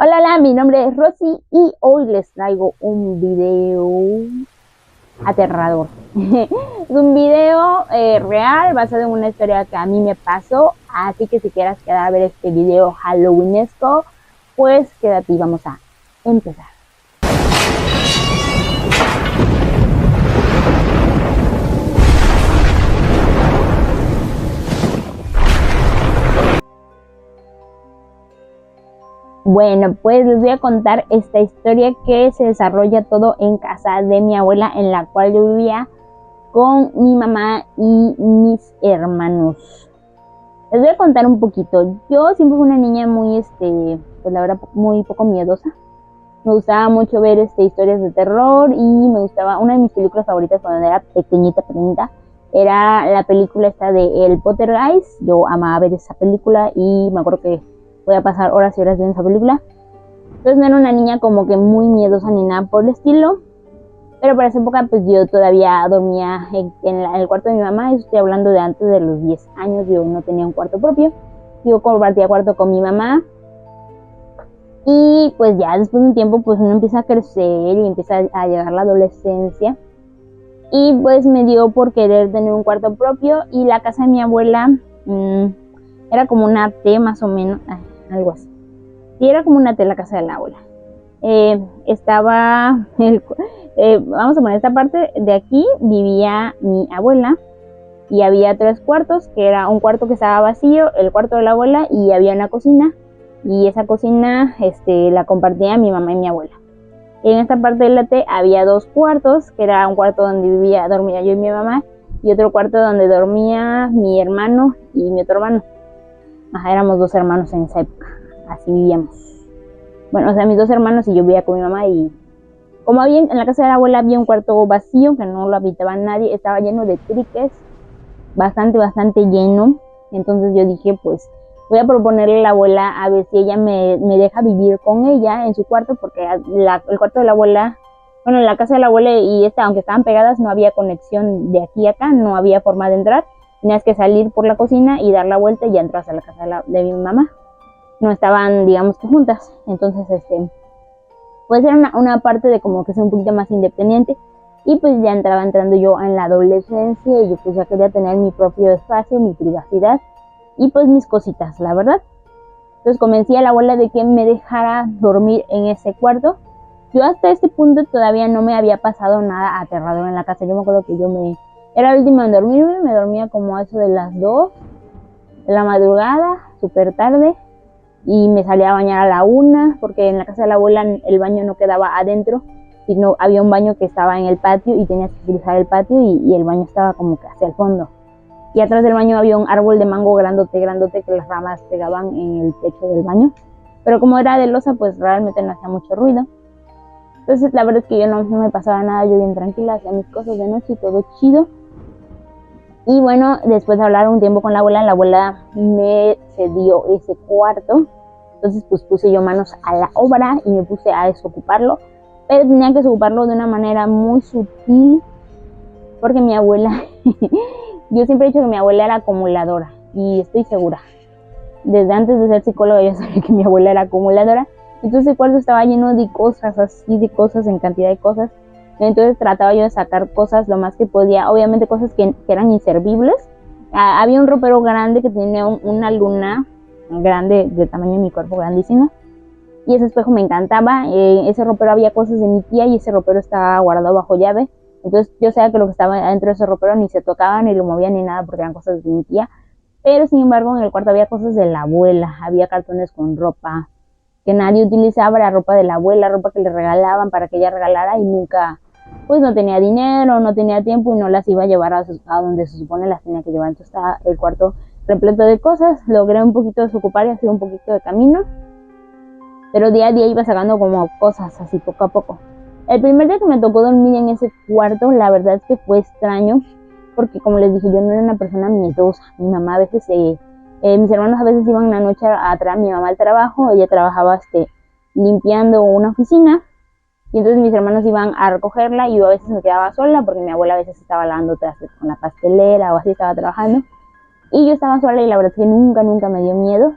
Hola, hola, mi nombre es Rosy y hoy les traigo un video aterrador. Es un video real basado en una historia que a mí me pasó, así que si quieres quedar a ver este video halloweenesco, pues quédate y vamos a empezar. Bueno, pues les voy a contar esta historia que se desarrolla todo en casa de mi abuela, en la cual yo vivía con mi mamá y mis hermanos. Les voy a contar un poquito. Yo siempre fui una niña muy, pues la verdad, muy poco miedosa. Me gustaba mucho ver historias de terror y me gustaba, una de mis películas favoritas cuando era pequeñita, era la película esta de El Poltergeist. Yo amaba ver esa película y me acuerdo que voy a pasar horas y horas viendo esa película. Entonces no era una niña como que muy miedosa ni nada por el estilo. Pero para esa época pues yo todavía dormía en el cuarto de mi mamá. Yo estoy hablando de antes de los 10 años. Yo no tenía un cuarto propio. Yo compartía cuarto con mi mamá. Y pues ya después de un tiempo pues uno empieza a crecer y empieza a llegar la adolescencia. Y pues me dio por querer tener un cuarto propio. Y la casa de mi abuela era como una T más o menos. Algo así. Sí, era como una T la casa de la abuela. Vamos a poner esta parte de aquí, vivía mi abuela y había 3 cuartos, que era un cuarto que estaba vacío, el cuarto de la abuela, y había una cocina, y esa cocina la compartía mi mamá y mi abuela. Y en esta parte de la T había 2 cuartos, que era un cuarto donde dormía yo y mi mamá, y otro cuarto donde dormía mi hermano y mi otro hermano. Éramos 2 hermanos en esa época, así vivíamos. Bueno, o sea, mis 2 hermanos y yo vivía con mi mamá. Y como en la casa de la abuela había un cuarto vacío que no lo habitaba nadie, estaba lleno de triques, bastante lleno. Entonces yo dije, pues voy a proponerle a la abuela a ver si ella me deja vivir con ella en su cuarto, porque el cuarto de la abuela, bueno, en la casa de la abuela y aunque estaban pegadas, no había conexión de aquí a acá, no había forma de entrar. Tenías que salir por la cocina y dar la vuelta y ya entras a la casa de mi mamá. No estaban, digamos que juntas. Entonces, puede ser una parte de como que ser un poquito más independiente. Y pues ya entrando yo en la adolescencia y yo pues ya quería tener mi propio espacio, mi privacidad y pues mis cositas, la verdad. Entonces convencí a la abuela de que me dejara dormir en ese cuarto. Yo hasta este punto todavía no me había pasado nada aterrador en la casa. Yo me acuerdo que era la última en dormirme, me dormía como a eso de las 2 de la madrugada, súper tarde. Y me salía a bañar a la 1, porque en la casa de la abuela el baño no quedaba adentro, sino había un baño que estaba en el patio y tenías que cruzar el patio y el baño estaba como que hacia el fondo. Y atrás del baño había un árbol de mango grandote que las ramas pegaban en el techo del baño. Pero como era de losa, pues realmente no hacía mucho ruido. Entonces la verdad es que yo no me pasaba nada, yo bien tranquila, hacía mis cosas de noche y todo chido. Y bueno, después de hablar un tiempo con la abuela me cedió ese cuarto. Entonces pues puse yo manos a la obra y me puse a desocuparlo. Pero tenía que desocuparlo de una manera muy sutil, porque mi abuela, yo siempre he dicho que mi abuela era acumuladora. Y estoy segura, desde antes de ser psicóloga yo sabía que mi abuela era acumuladora. Entonces el cuarto estaba lleno de cosas, así de cosas, en cantidad de cosas. Entonces trataba yo de sacar cosas lo más que podía, obviamente cosas que eran inservibles. Había un ropero grande que tenía una luna grande, de tamaño de mi cuerpo, grandísima, y ese espejo me encantaba. Ese ropero había cosas de mi tía y ese ropero estaba guardado bajo llave. Entonces yo sabía que lo que estaba dentro de ese ropero ni se tocaba, ni lo movía, ni nada, porque eran cosas de mi tía. Pero sin embargo en el cuarto había cosas de la abuela, había cartones con ropa que nadie utilizaba, la ropa de la abuela, ropa que le regalaban para que ella regalara, y nunca, pues no tenía dinero, no tenía tiempo y no las iba a llevar a donde se supone las tenía que llevar. Entonces estaba el cuarto repleto de cosas. Logré un poquito desocupar y hacer un poquito de camino, pero día a día iba sacando como cosas así poco a poco. El primer día que me tocó dormir en ese cuarto, la verdad es que fue extraño, porque como les dije, yo no era una persona miedosa. Mi mamá a veces, mis hermanos a veces iban una noche a traer a mi mamá al trabajo. Ella trabajaba limpiando una oficina, y entonces mis hermanos iban a recogerla y yo a veces me quedaba sola porque mi abuela a veces estaba lavando trastes con la pastelera o así, estaba trabajando, y yo estaba sola y la verdad es que nunca me dio miedo.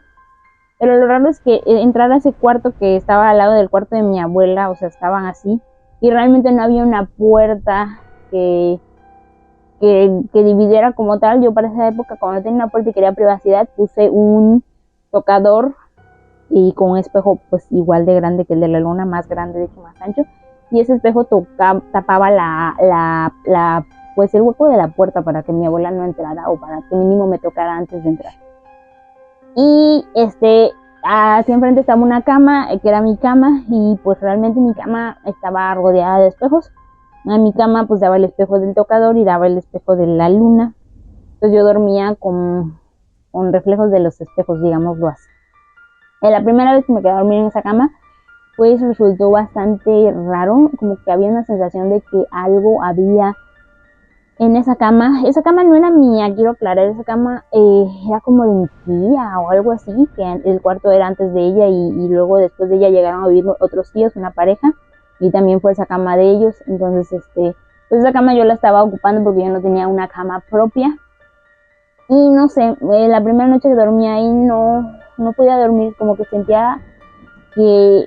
Pero lo raro es que entrar a ese cuarto que estaba al lado del cuarto de mi abuela, o sea, estaban así, y realmente no había una puerta que, que dividiera como tal. Yo para esa época, cuando tenía una puerta y quería privacidad, puse un tocador y con un espejo pues igual de grande que el de la luna, más grande, de hecho más ancho, y ese espejo tapaba pues el hueco de la puerta para que mi abuela no entrara, o para que mínimo me tocara antes de entrar. Y hacia enfrente estaba una cama, que era mi cama, y pues realmente mi cama estaba rodeada de espejos. A mi cama pues daba el espejo del tocador y daba el espejo de la luna. Entonces yo dormía con reflejos de los espejos, digámoslo así. La primera vez que me quedé a dormir en esa cama, pues resultó bastante raro, como que había una sensación de que algo había en esa cama. Esa cama no era mía, quiero aclarar, esa cama era como de mi tía o algo así, que el cuarto era antes de ella y luego después de ella llegaron a vivir otros tíos, una pareja, y también fue esa cama de ellos. Entonces, pues esa cama yo la estaba ocupando porque yo no tenía una cama propia. Y no sé, la primera noche que dormí ahí no podía dormir, como que sentía que,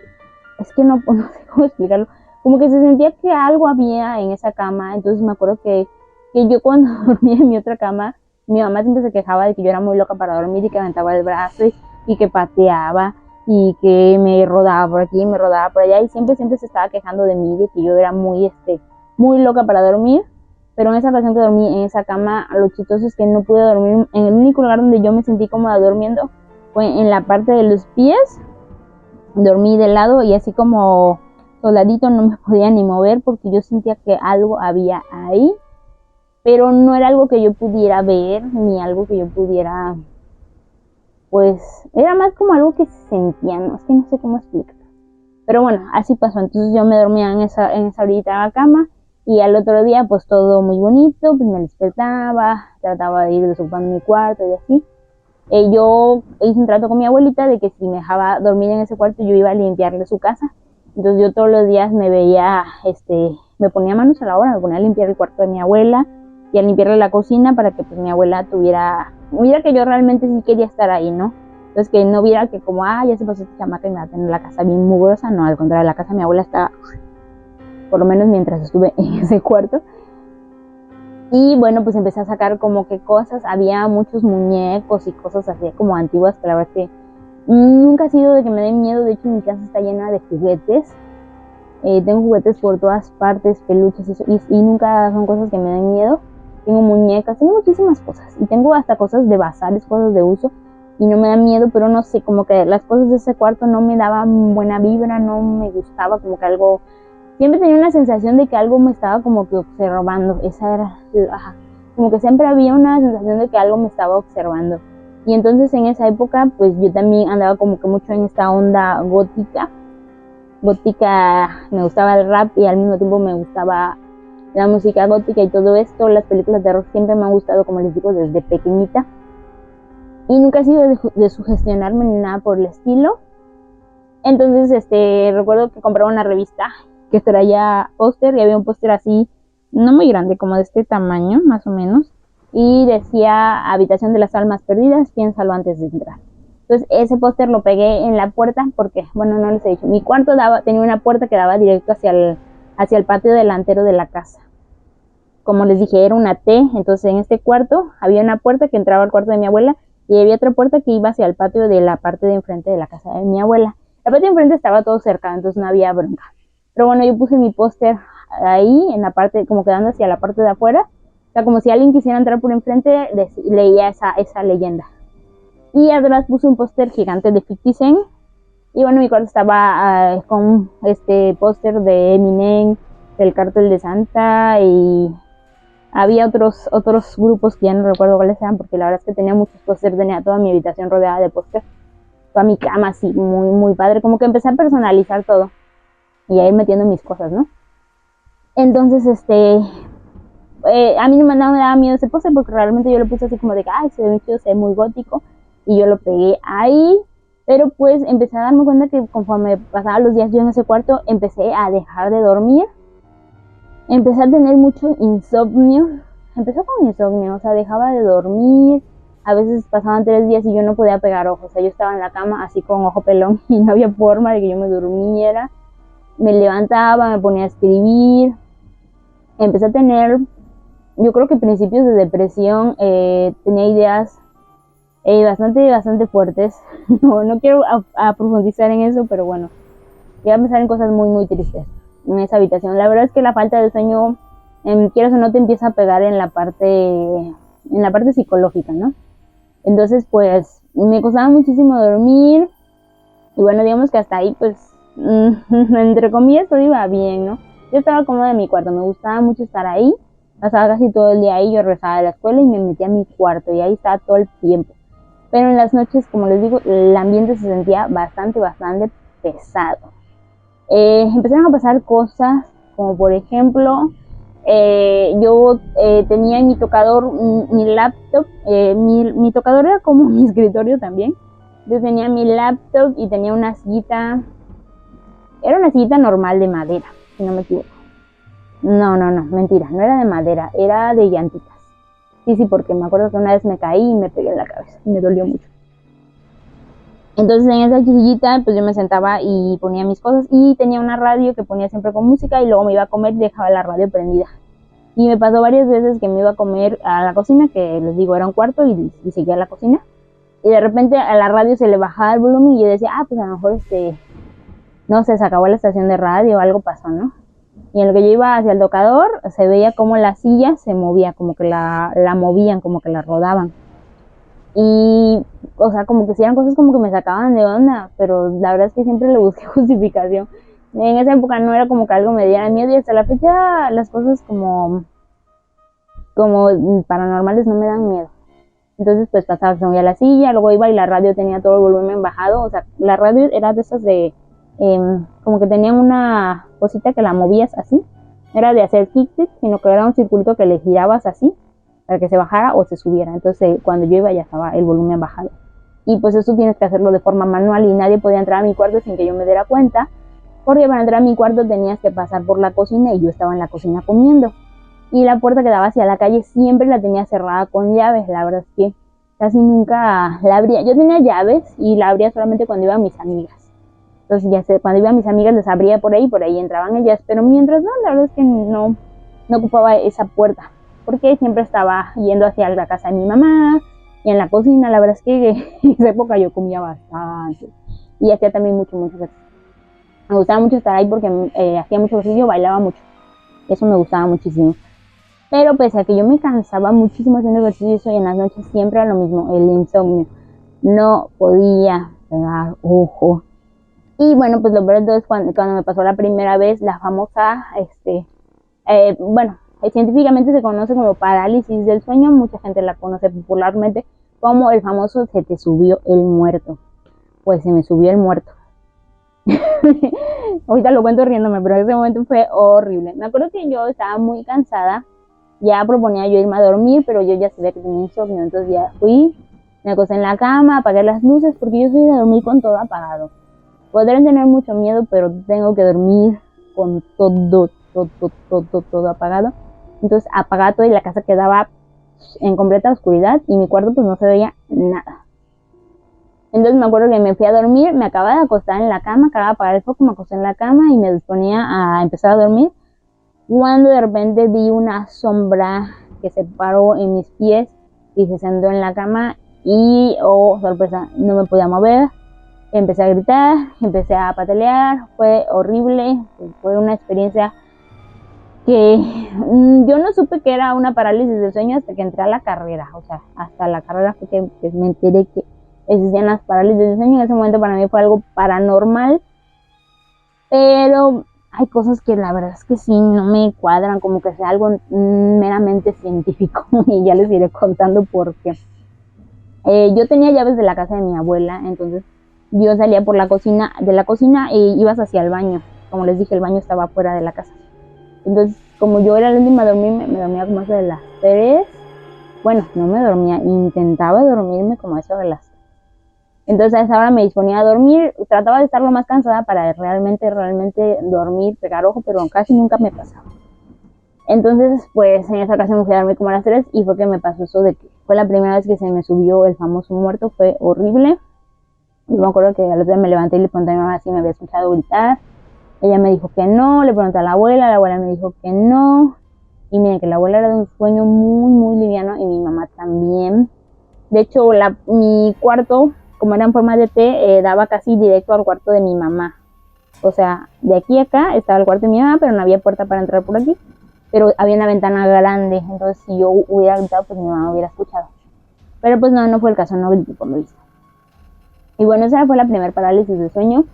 es que no sé cómo explicarlo, como que se sentía que algo había en esa cama. Entonces me acuerdo que yo cuando dormía en mi otra cama, mi mamá siempre se quejaba de que yo era muy loca para dormir y que aventaba el brazo y que pateaba y que me rodaba por aquí, me rodaba por allá, y siempre se estaba quejando de mí, de que yo era muy loca para dormir. Pero en esa ocasión que dormí en esa cama, lo chistoso es que no pude dormir. En el único lugar donde yo me sentí cómoda durmiendo fue en la parte de los pies. Dormí de lado y así como soldadito, no me podía ni mover porque yo sentía que algo había ahí, pero no era algo que yo pudiera ver ni algo que yo pudiera, pues era más como algo que se sentía, no, es que no sé cómo explicar. Pero bueno, así pasó. Entonces yo me dormía en esa orillita de la cama, y al otro día pues todo muy bonito, pues me despertaba, trataba de ir desocupando mi cuarto y así. Yo hice un trato con mi abuelita de que si me dejaba dormir en ese cuarto yo iba a limpiarle su casa. Entonces yo todos los días me veía, me ponía manos a la obra, me ponía a limpiar el cuarto de mi abuela y a limpiarle la cocina para que pues mi abuela viera que yo realmente sí quería estar ahí, ¿no? Entonces que no viera que como, ya se pasó esta chamaca y me va a tener la casa bien mugrosa. No, al contrario, la casa de mi abuela estaba, por lo menos mientras estuve en ese cuarto. Y bueno, pues empecé a sacar como que cosas, había muchos muñecos y cosas así como antiguas, que la verdad es que nunca ha sido de que me den miedo. De hecho mi casa está llena de juguetes, tengo juguetes por todas partes, peluches y nunca son cosas que me den miedo. Tengo muñecas, tengo muchísimas cosas, y tengo hasta cosas de bazares, cosas de uso, y no me da miedo. Pero no sé, como que las cosas de ese cuarto no me daban buena vibra, no me gustaba, como que algo, siempre tenía una sensación de que algo me estaba como que observando. Esa era, como que siempre había una sensación de que algo me estaba observando. Y entonces en esa época pues yo también andaba como que mucho en esta onda gótica, me gustaba el rap y al mismo tiempo me gustaba la música gótica y todo esto. Las películas de rock siempre me han gustado, como les digo, desde pequeñita, y nunca he sido de sugestionarme ni nada por el estilo. Entonces recuerdo que compraba una revista que traía póster, y había un póster así, no muy grande, como de este tamaño más o menos, y decía Habitación de las Almas Perdidas, piénsalo antes de entrar. Entonces ese póster lo pegué en la puerta porque, bueno, no les he dicho, mi cuarto tenía una puerta que daba directo hacia el patio delantero de la casa. Como les dije, era una T. Entonces en este cuarto había una puerta que entraba al cuarto de mi abuela, y había otra puerta que iba hacia el patio de la parte de enfrente de la casa de mi abuela. La parte de enfrente estaba todo cerca, entonces no había bronca. Pero bueno, yo puse mi póster ahí, en la parte, como quedando hacia la parte de afuera. O sea, como si alguien quisiera entrar por enfrente, leía esa leyenda. Y atrás puse un póster gigante de 50 Cent. Y bueno, mi cuarto estaba con este póster de Eminem, del Cártel de Santa, y había otros grupos que ya no recuerdo cuáles eran, porque la verdad es que tenía muchos pósters, tenía toda mi habitación rodeada de pósters, toda mi cama así, muy, muy padre. Como que empecé a personalizar todo y a ir metiendo mis cosas, ¿no? Entonces, a mí no me daba miedo ese póster porque realmente yo lo puse así como de que, se ve muy chido, se ve muy gótico, y yo lo pegué ahí. Pero pues empecé a darme cuenta que conforme pasaban los días yo en ese cuarto, empecé a dejar de dormir. Empecé a tener mucho insomnio. Empezó con insomnio, o sea, dejaba de dormir, a veces pasaban 3 días y yo no podía pegar ojos, o sea, yo estaba en la cama así con ojo pelón y no había forma de que yo me durmiera. Me levantaba, me ponía a escribir, empecé a tener, yo creo que principios de depresión, tenía ideas bastante fuertes. No quiero profundizar en eso, pero bueno, iba a pensar en cosas muy tristes en esa habitación. La verdad es que la falta de sueño, quieras o no, te empieza a pegar en la parte psicológica, ¿no? Entonces, pues, me costaba muchísimo dormir, y bueno, digamos que hasta ahí, pues, entre comillas, todo iba bien, ¿no? Yo estaba cómoda en mi cuarto, me gustaba mucho estar ahí, pasaba casi todo el día ahí, yo regresaba de la escuela y me metía a mi cuarto, y ahí estaba todo el tiempo. Pero en las noches, como les digo, el ambiente se sentía bastante pesado. Empezaron a pasar cosas, como por ejemplo, yo tenía en mi tocador mi laptop, mi tocador era como mi escritorio también. Yo tenía mi laptop y tenía una sillita, era una sillita normal de madera, si no me equivoco. No, mentira, no era de madera, era de llantitas. Sí, porque me acuerdo que una vez me caí y me pegué en la cabeza, me dolió mucho. Entonces en esa sillita pues yo me sentaba y ponía mis cosas, y tenía una radio que ponía siempre con música, y luego me iba a comer y dejaba la radio prendida. Y me pasó varias veces que me iba a comer a la cocina, que les digo era un cuarto, y seguía a la cocina, y de repente a la radio se le bajaba el volumen y yo decía, pues a lo mejor no sé, se acabó la estación de radio o algo pasó, ¿no? Y en lo que yo iba hacia el tocador, se veía como la silla se movía, como que la movían, como que la rodaban. Y, o sea, como que hacían cosas como que me sacaban de onda, pero la verdad es que siempre le busqué justificación. En esa época no era como que algo me diera miedo, y hasta la fecha las cosas como paranormales no me dan miedo. Entonces pues pasaba que se movía la silla, luego iba y la radio tenía todo el volumen bajado, o sea, la radio era de esas de, como que tenía una cosita que la movías así, era de hacer kick-tick, sino que era un circulito que le girabas así, para que se bajara o se subiera. Entonces cuando yo iba ya estaba el volumen bajado. Y pues eso tienes que hacerlo de forma manual, y nadie podía entrar a mi cuarto sin que yo me diera cuenta, porque para entrar a mi cuarto tenías que pasar por la cocina, y yo estaba en la cocina comiendo. Y la puerta que daba hacia la calle siempre la tenía cerrada con llaves. La verdad es que casi nunca la abría. Yo tenía llaves y la abría solamente cuando iba a mis amigas. Entonces ya sé, cuando iba a mis amigas les abría por ahí entraban ellas. Pero mientras no, la verdad es que no ocupaba esa puerta, porque siempre estaba yendo hacia la casa de mi mamá y en la cocina. La verdad es que en esa época yo comía bastante y hacía también mucho ejercicio. Me gustaba mucho estar ahí porque hacía mucho ejercicio, bailaba mucho. Eso me gustaba muchísimo. Pero pese a que yo me cansaba muchísimo haciendo ejercicio, y en las noches siempre era lo mismo, el insomnio. No podía pegar ojo. Y bueno, pues lo peor de todo es cuando me pasó la primera vez, la famosa, científicamente se conoce como parálisis del sueño. Mucha gente la conoce popularmente como el famoso se te subió el muerto. Pues se me subió el muerto. Ahorita lo cuento riéndome, pero en ese momento fue horrible. Me acuerdo que yo estaba muy cansada, ya proponía yo irme a dormir, pero yo ya sabía que tenía insomnio, entonces ya fui, me acosté en la cama, apagué las luces, porque yo soy de dormir con todo apagado. Podrán tener mucho miedo, pero tengo que dormir con todo apagado. Entonces apagaba todo y la casa quedaba en completa oscuridad, y mi cuarto pues no se veía nada. Entonces me acuerdo que me fui a dormir, me acababa de acostar en la cama, acababa de apagar el foco, me acosté en la cama y me disponía a empezar a dormir, cuando de repente vi una sombra que se paró en mis pies y se sentó en la cama, y oh sorpresa, no me podía mover. Empecé a gritar, empecé a patalear, fue horrible, fue una experiencia que yo no supe que era una parálisis del sueño hasta que entré a la carrera. O sea, hasta la carrera fue que me enteré que existían las parálisis del sueño. En ese momento para mí fue algo paranormal, pero hay cosas que la verdad es que sí no me cuadran, como que sea algo meramente científico, y ya les iré contando por qué. Yo tenía llaves de la casa de mi abuela, entonces yo salía por la cocina, de la cocina, e ibas hacia el baño. Como les dije, el baño estaba fuera de la casa. Entonces, como yo era la última a dormirme, me dormía como eso de las 3. Bueno, no me dormía, intentaba dormirme como eso de las 3. Entonces a esa hora me disponía a dormir, trataba de estar lo más cansada para realmente dormir, pegar ojo, pero casi nunca me pasaba. Entonces, pues en esa ocasión me fui a dormir como a las 3 y fue que me pasó eso de que fue la primera vez que se me subió el famoso muerto, fue horrible. Y me acuerdo que al otro día me levanté y le pregunté a mi mamá si me había escuchado gritar. Ella me dijo que no, le pregunté a la abuela me dijo que no. Y miren que la abuela era de un sueño muy, muy liviano y mi mamá también. De hecho, mi cuarto, como era en forma de T, daba casi directo al cuarto de mi mamá. O sea, de aquí a acá estaba el cuarto de mi mamá, pero no había puerta para entrar por aquí. Pero había una ventana grande, entonces si yo hubiera gritado, pues mi mamá hubiera escuchado. Pero pues no fue el caso, no grité por lo visto. Y bueno, esa fue la primera parálisis de sueño.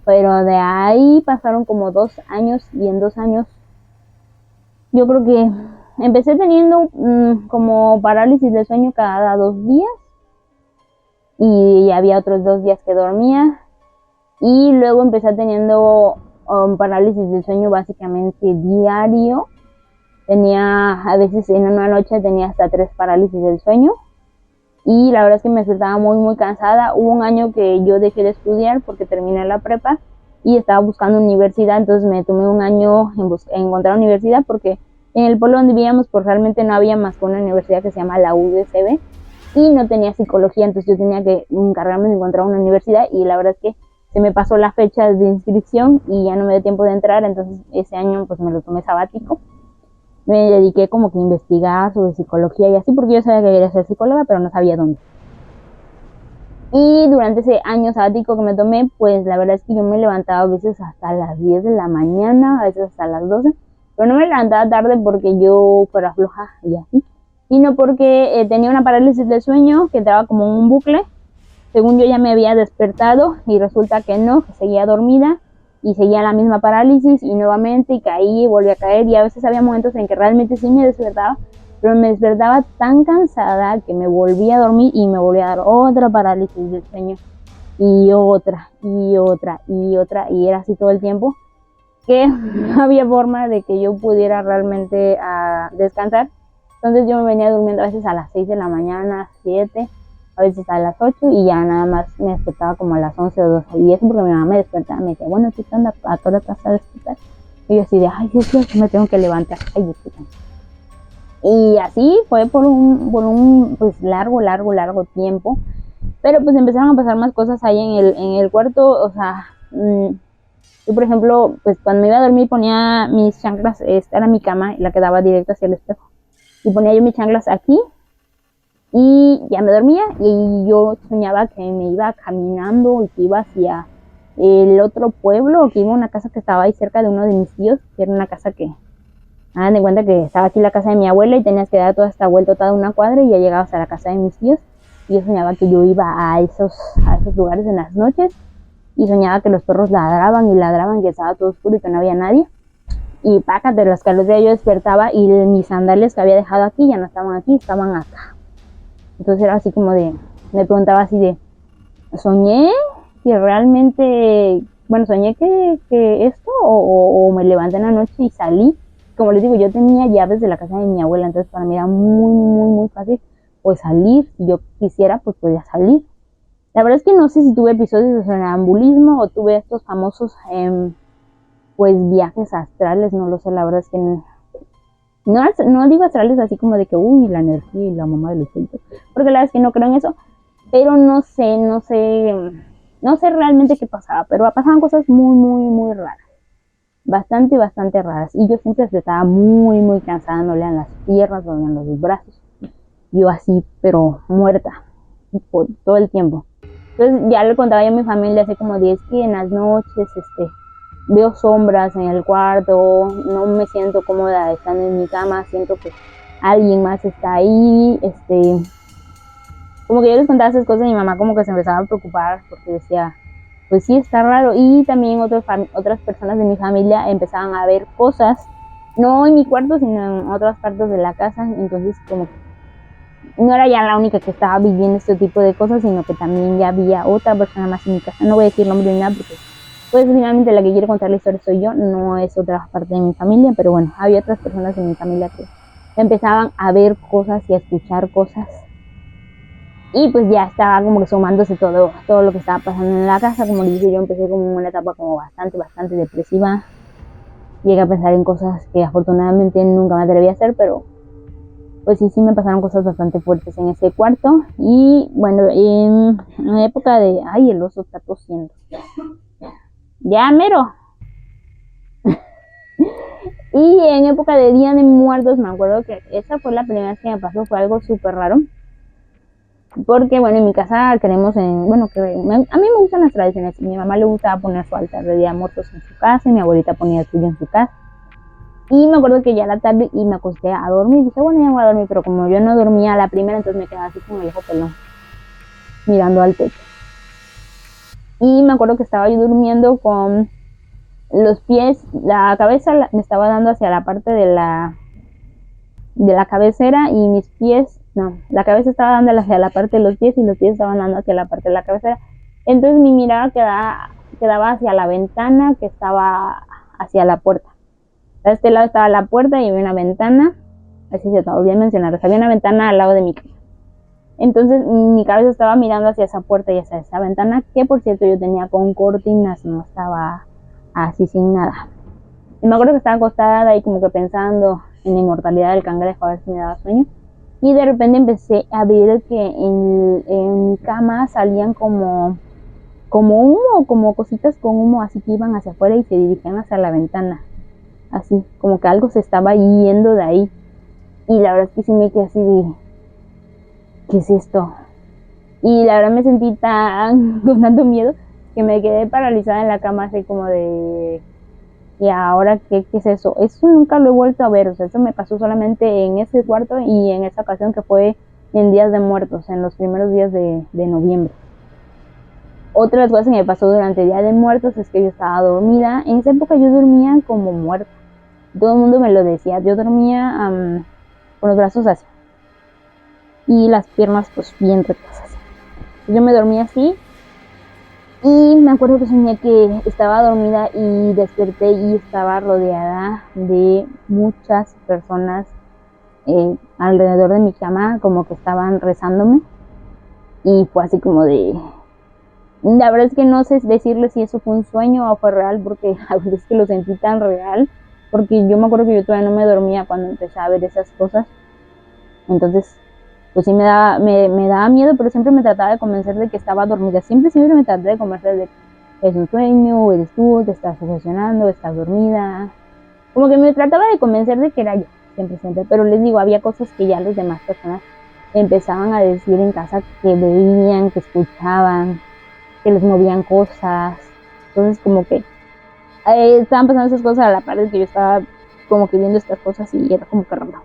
Pero de ahí pasaron como 2 años y en 2 años yo creo que empecé teniendo como parálisis de sueño cada 2 días y había otros 2 días que dormía y luego empecé teniendo parálisis de sueño básicamente diario. Tenía, a veces en una noche tenía hasta 3 parálisis del sueño y la verdad es que me sentaba muy muy cansada. Hubo un año que yo dejé de estudiar porque terminé la prepa y estaba buscando universidad, entonces me tomé un año en encontrar universidad porque en el pueblo donde vivíamos pues realmente no había más que una universidad que se llama la UDCB y no tenía psicología, entonces yo tenía que encargarme de encontrar una universidad y la verdad es que se me pasó la fecha de inscripción y ya no me dio tiempo de entrar, entonces ese año pues me lo tomé sabático. Me dediqué como que a investigar sobre psicología y así porque yo sabía que quería ser psicóloga pero no sabía dónde. Y durante ese año sabático que me tomé, pues la verdad es que yo me levantaba a veces hasta las 10 de la mañana, a veces hasta las 12, pero no me levantaba tarde porque yo fuera floja y así, sino porque tenía una parálisis del sueño que entraba como en un bucle. Según yo ya me había despertado y resulta que no, que seguía dormida y seguía la misma parálisis y nuevamente y caí y volví a caer y a veces había momentos en que realmente sí me despertaba, pero me despertaba tan cansada que me volvía a dormir y me volvía a dar otra parálisis del sueño y otra y otra y otra y era así todo el tiempo que no había forma de que yo pudiera realmente descansar. Entonces yo me venía durmiendo a veces a las 6 de la mañana, 7, a veces a las 8 y ya nada más me despertaba como a las 11 o 12 y eso porque mi mamá me despertaba, me decía, bueno, tú te andas a toda casa a despertar y yo así de, ay, sí, me tengo que levantar, ay, disculpen. Y así fue por un pues largo tiempo. Pero pues empezaron a pasar más cosas ahí en el cuarto. O sea, yo por ejemplo, pues cuando me iba a dormir ponía mis chanclas, esta era mi cama, la que daba directo hacia el espejo. Y ponía yo mis chanclas aquí y ya me dormía y yo soñaba que me iba caminando y que iba hacia el otro pueblo, que iba a una casa que estaba ahí cerca de uno de mis tíos, que era una casa que hagan de cuenta que estaba aquí la casa de mi abuela y tenías que dar toda esta vuelta toda una cuadra y ya llegabas a la casa de mis tíos. Y yo soñaba que yo iba a esos lugares en las noches y soñaba que los perros ladraban y ladraban, que estaba todo oscuro y que no había nadie. Y pácate, los que los días yo despertaba y mis sandalias que había dejado aquí ya no estaban aquí, estaban acá. Entonces era así como de, me preguntaba así de, soñé que realmente, bueno, soñé que esto o me levanté en la noche y salí. Como les digo, yo tenía llaves de la casa de mi abuela, entonces para mí era muy fácil pues salir. Si yo quisiera, pues podía salir. La verdad es que no sé si tuve episodios de sonambulismo o tuve estos famosos pues viajes astrales, no lo sé, la verdad es que no digo astrales así como de que uy, la energía y la mamá de los espíritus, porque la verdad es que no creo en eso, pero no sé realmente qué pasaba, pero pasaban cosas muy raras. Bastante raras. Y yo siempre estaba muy cansada, me dolían las piernas, me dolían los brazos. Yo así, pero muerta, por todo el tiempo. Entonces ya le contaba yo a mi familia así como de, es que en las noches veo sombras en el cuarto, no me siento cómoda estando en mi cama, siento que alguien más está ahí, como que yo les contaba esas cosas y mi mamá como que se empezaba a preocupar porque decía, pues sí, está raro. Y también otras personas de mi familia empezaban a ver cosas, no en mi cuarto, sino en otras partes de la casa. Entonces como que no era ya la única que estaba viviendo este tipo de cosas, sino que también ya había otra persona más en mi casa. No voy a decir nombre ni nada porque pues finalmente la que quiere contar la historia soy yo, no es otra parte de mi familia, pero bueno, había otras personas de mi familia que empezaban a ver cosas y a escuchar cosas. Y pues ya estaba como que sumándose todo lo que estaba pasando en la casa. Como les dije, yo empecé como una etapa como bastante depresiva. llegué a pensar en cosas que afortunadamente nunca me atreví a hacer, pero pues sí me pasaron cosas bastante fuertes en ese cuarto. Y bueno, en la época de... Ay, el oso está tosiendo. Ya, mero. Y en época de Día de Muertos, me acuerdo que esa fue la primera vez que me pasó, fue algo súper raro. Porque, bueno, en mi casa queremos, bueno, a mí me gustan las tradiciones. Mi mamá le gustaba poner su altar de Día de Muertos en su casa y mi abuelita ponía el suyo en su casa. Y me acuerdo que ya era tarde y me acosté a dormir. Dije, bueno, ya voy a dormir, pero como yo no dormía a la primera, entonces me quedaba así con el ojo pelón, mirando al techo. Y me acuerdo que estaba yo durmiendo con los pies, la cabeza me estaba dando hacia la parte de la cabecera y mis pies, no, la cabeza estaba dando hacia la parte de los pies y los pies estaban dando hacia la parte de la cabecera. Entonces mi mirada quedaba hacia la ventana que estaba hacia la puerta. A este lado estaba la puerta y había una ventana, así se te olvidé mencionar, o sea, había una ventana al lado de mi cama. Entonces mi cabeza estaba mirando hacia esa puerta y hacia esa ventana, que por cierto yo tenía con cortinas, no estaba así sin nada. Y me acuerdo que estaba acostada ahí como que pensando en la inmortalidad del cangrejo, a ver si me daba sueño. Y de repente empecé a ver que en mi cama salían como humo, como cositas con humo, así que iban hacia afuera y se dirigían hacia la ventana. Así, como que algo se estaba yendo de ahí. Y la verdad es que sí me quedé así de, ¿qué es esto? Y la verdad me sentí con tanto miedo que me quedé paralizada en la cama, así como de, ¿y ahora qué es eso? Eso nunca lo he vuelto a ver, o sea, eso me pasó solamente en ese cuarto y en esa ocasión que fue en Días de Muertos, en los primeros días de noviembre. Otra de las cosas que me pasó durante el Día de Muertos es que yo estaba dormida. En esa época yo dormía como muerta. Todo el mundo me lo decía. Yo dormía con los brazos así y las piernas pues bien rectas así. Yo me dormía así y me acuerdo que soñé que estaba dormida y desperté y estaba rodeada de muchas personas alrededor de mi cama, como que estaban rezándome. Y fue así como de... La verdad es que no sé decirle si eso fue un sueño o fue real, porque a veces que lo sentí tan real, porque yo me acuerdo que yo todavía no me dormía cuando empecé a ver esas cosas. Entonces, pues sí me daba miedo, pero siempre me trataba de convencer de que estaba dormida. Siempre me traté de convencer de que es un sueño, eres tú, te estás sugestionando, estás dormida. Como que me trataba de convencer de que era yo, siempre. Pero les digo, había cosas que ya las demás personas empezaban a decir en casa, que veían, que escuchaban, que les movían cosas. Entonces como que estaban pasando esas cosas a la par de que yo estaba como que viendo estas cosas y era como que raro.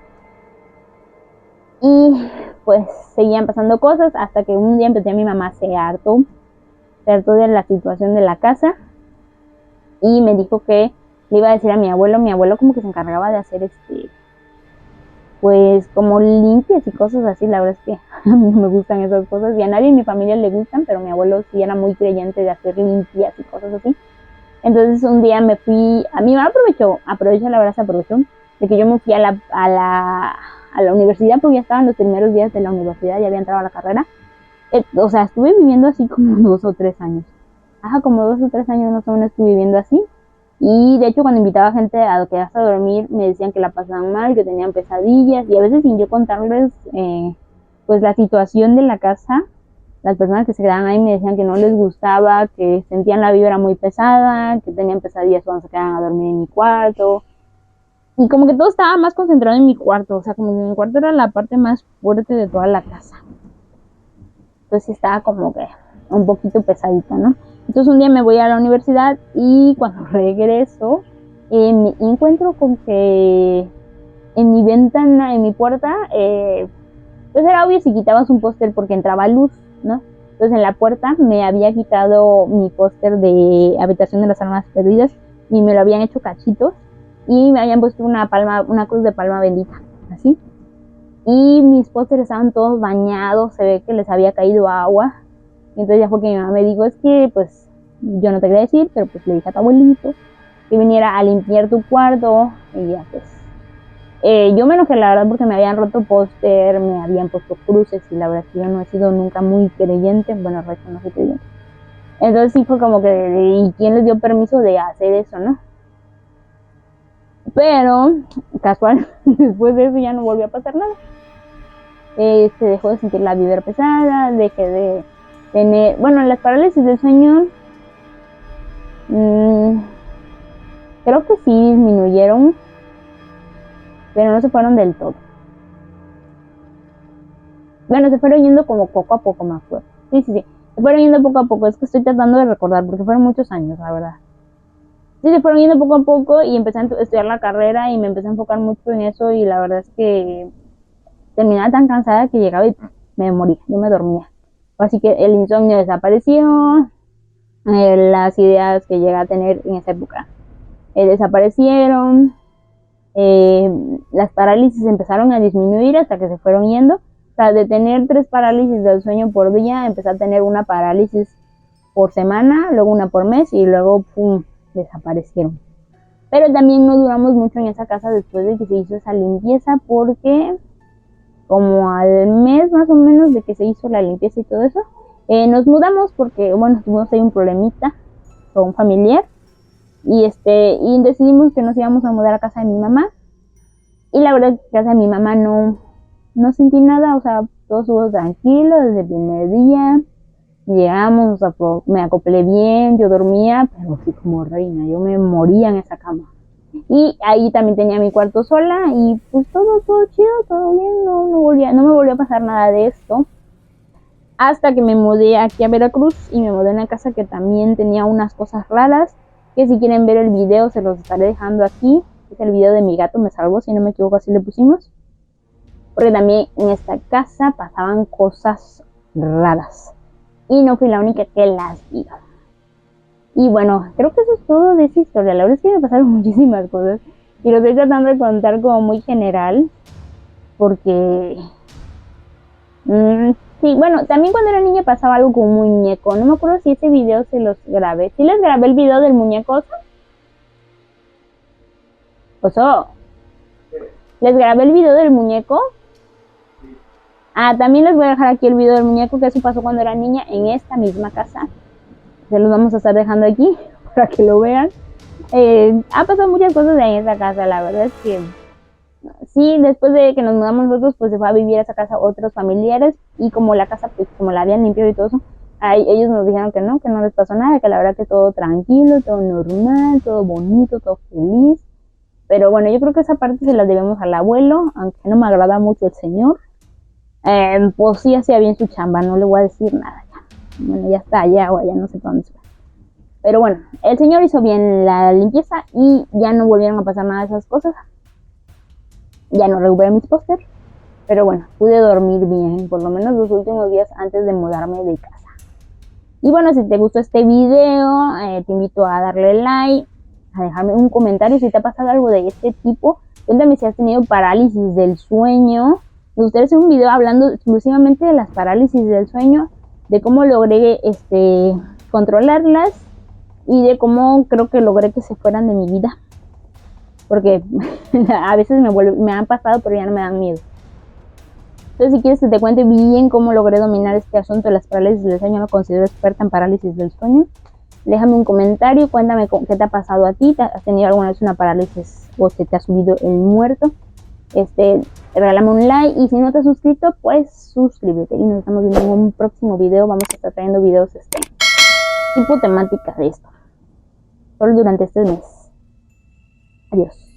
Y pues seguían pasando cosas hasta que un día empecé, mi mamá se hartó de la situación de la casa y me dijo que le iba a decir a mi abuelo como que se encargaba de hacer pues como limpias y cosas así. La verdad es que a mí no me gustan esas cosas y a nadie en mi familia le gustan, pero mi abuelo sí era muy creyente de hacer limpias y cosas así. Entonces un día me fui, a mi mamá aprovechó de que yo me fui a la universidad, porque ya estaban los primeros días de la universidad, ya había entrado a la carrera. O sea, estuve viviendo así como 2 o 3 años. Como 2 o 3 años más o menos estuve viviendo así. Y de hecho cuando invitaba gente a quedarse a dormir, me decían que la pasaban mal, que tenían pesadillas, y a veces sin yo contarles pues la situación de la casa, las personas que se quedaban ahí me decían que no les gustaba, que sentían la vibra muy pesada, que tenían pesadillas cuando se quedaban a dormir en mi cuarto. Y como que todo estaba más concentrado en mi cuarto, o sea, como que mi cuarto era la parte más fuerte de toda la casa. Entonces sí estaba como que un poquito pesadita, ¿no? Entonces un día me voy a la universidad y cuando regreso me encuentro con que en mi ventana, en mi puerta, pues era obvio si quitabas un póster porque entraba luz, ¿no? Entonces en la puerta me había quitado mi póster de Habitación de las Almas Perdidas y me lo habían hecho cachitos y me habían puesto una cruz de palma bendita, así. Y mis pósteres estaban todos bañados, se ve que les había caído agua. Y entonces ya fue que mi mamá me dijo, es que pues yo no te quería decir, pero pues le dije a tu abuelito que viniera a limpiar tu cuarto. Y ya pues yo me enojé, la verdad, porque me habían roto póster, me habían puesto cruces y la verdad es que yo no he sido nunca muy creyente. Bueno, el resto no soy creyente. Entonces sí fue como que, ¿y quién les dio permiso de hacer eso, no? Pero, casual, después de eso ya no volvió a pasar nada. Se dejó de sentir la vibra pesada, dejé de tener, bueno, las parálisis del sueño, creo que sí disminuyeron, pero no se fueron del todo. Bueno, se fueron yendo como poco a poco, más fuerte. Sí, se fueron yendo poco a poco. Es que estoy tratando de recordar porque fueron muchos años, la verdad. Sí, se fueron yendo poco a poco y empecé a estudiar la carrera y me empecé a enfocar mucho en eso y la verdad es que terminaba tan cansada que llegaba y me moría, yo me dormía. Así que el insomnio desapareció, las ideas que llegué a tener en esa época desaparecieron, las parálisis empezaron a disminuir hasta que se fueron yendo. O sea, de tener 3 parálisis del sueño por día, empecé a tener una parálisis por semana, luego una por mes y luego ¡pum!, desaparecieron. Pero también no duramos mucho en esa casa después de que se hizo esa limpieza, porque como al mes más o menos de que se hizo la limpieza y todo eso, nos mudamos porque, bueno, tuvimos ahí un problemita con un familiar y decidimos que nos íbamos a mudar a casa de mi mamá. Y la verdad que en casa de mi mamá no sentí nada, o sea, todo estuvo tranquilo desde el primer día. Llegamos, me acoplé bien, yo dormía, pero fui como reina, yo me moría en esa cama. Y ahí también tenía mi cuarto sola y pues todo chido, todo bien, no me volvió a pasar nada de esto. Hasta que me mudé aquí a Veracruz y me mudé a una casa que también tenía unas cosas raras, que si quieren ver el video se los estaré dejando aquí. Es el video de Mi Gato Me Salvó, si no me equivoco así le pusimos. Porque también en esta casa pasaban cosas raras. Y no fui la única que las vio. Y bueno, creo que eso es todo de esa historia. La verdad es que me pasaron muchísimas cosas. Y lo estoy tratando de contar como muy general. Porque... sí, bueno, también cuando era niña pasaba algo con un muñeco. No me acuerdo si ese video se los grabé. ¿Sí les grabé el video del muñeco? Oso. ¿Les grabé el video del muñeco? También les voy a dejar aquí el video del muñeco, que eso pasó cuando era niña en esta misma casa. Se los vamos a estar dejando aquí para que lo vean. Ha pasado muchas cosas en esa casa, la verdad es que sí, después de que nos mudamos nosotros, pues se fue a vivir a esa casa otros familiares y como la casa, pues como la habían limpiado y todo eso, ellos nos dijeron que no les pasó nada, que la verdad que todo tranquilo, todo normal, todo bonito, todo feliz. Pero bueno, yo creo que esa parte se la debemos al abuelo, aunque no me agrada mucho el señor. Pues sí hacía bien su chamba, no le voy a decir nada ya. Bueno, ya está allá o allá, no sé dónde se va. Pero bueno, el señor hizo bien la limpieza y ya no volvieron a pasar nada de esas cosas. Ya no recuperé mis pósters, pero bueno, pude dormir bien, por lo menos los últimos días antes de mudarme de casa. Y bueno, si te gustó este video, te invito a darle like, a dejarme un comentario si te ha pasado algo de este tipo. Cuéntame si has tenido parálisis del sueño. Me gustaría hacer un video hablando exclusivamente de las parálisis del sueño, de cómo logré controlarlas y de cómo creo que logré que se fueran de mi vida. Porque a veces me han pasado, pero ya no me dan miedo. Entonces, si quieres que te cuente bien cómo logré dominar este asunto de las parálisis del sueño, me considero experta en parálisis del sueño. Déjame un comentario, cuéntame qué te ha pasado a ti. ¿Has tenido alguna vez una parálisis o se te ha subido el muerto? Regálame un like y si no te has suscrito, pues suscríbete y nos estamos viendo en un próximo video. Vamos a estar trayendo videos tipo temática de esto, solo durante este mes. Adiós.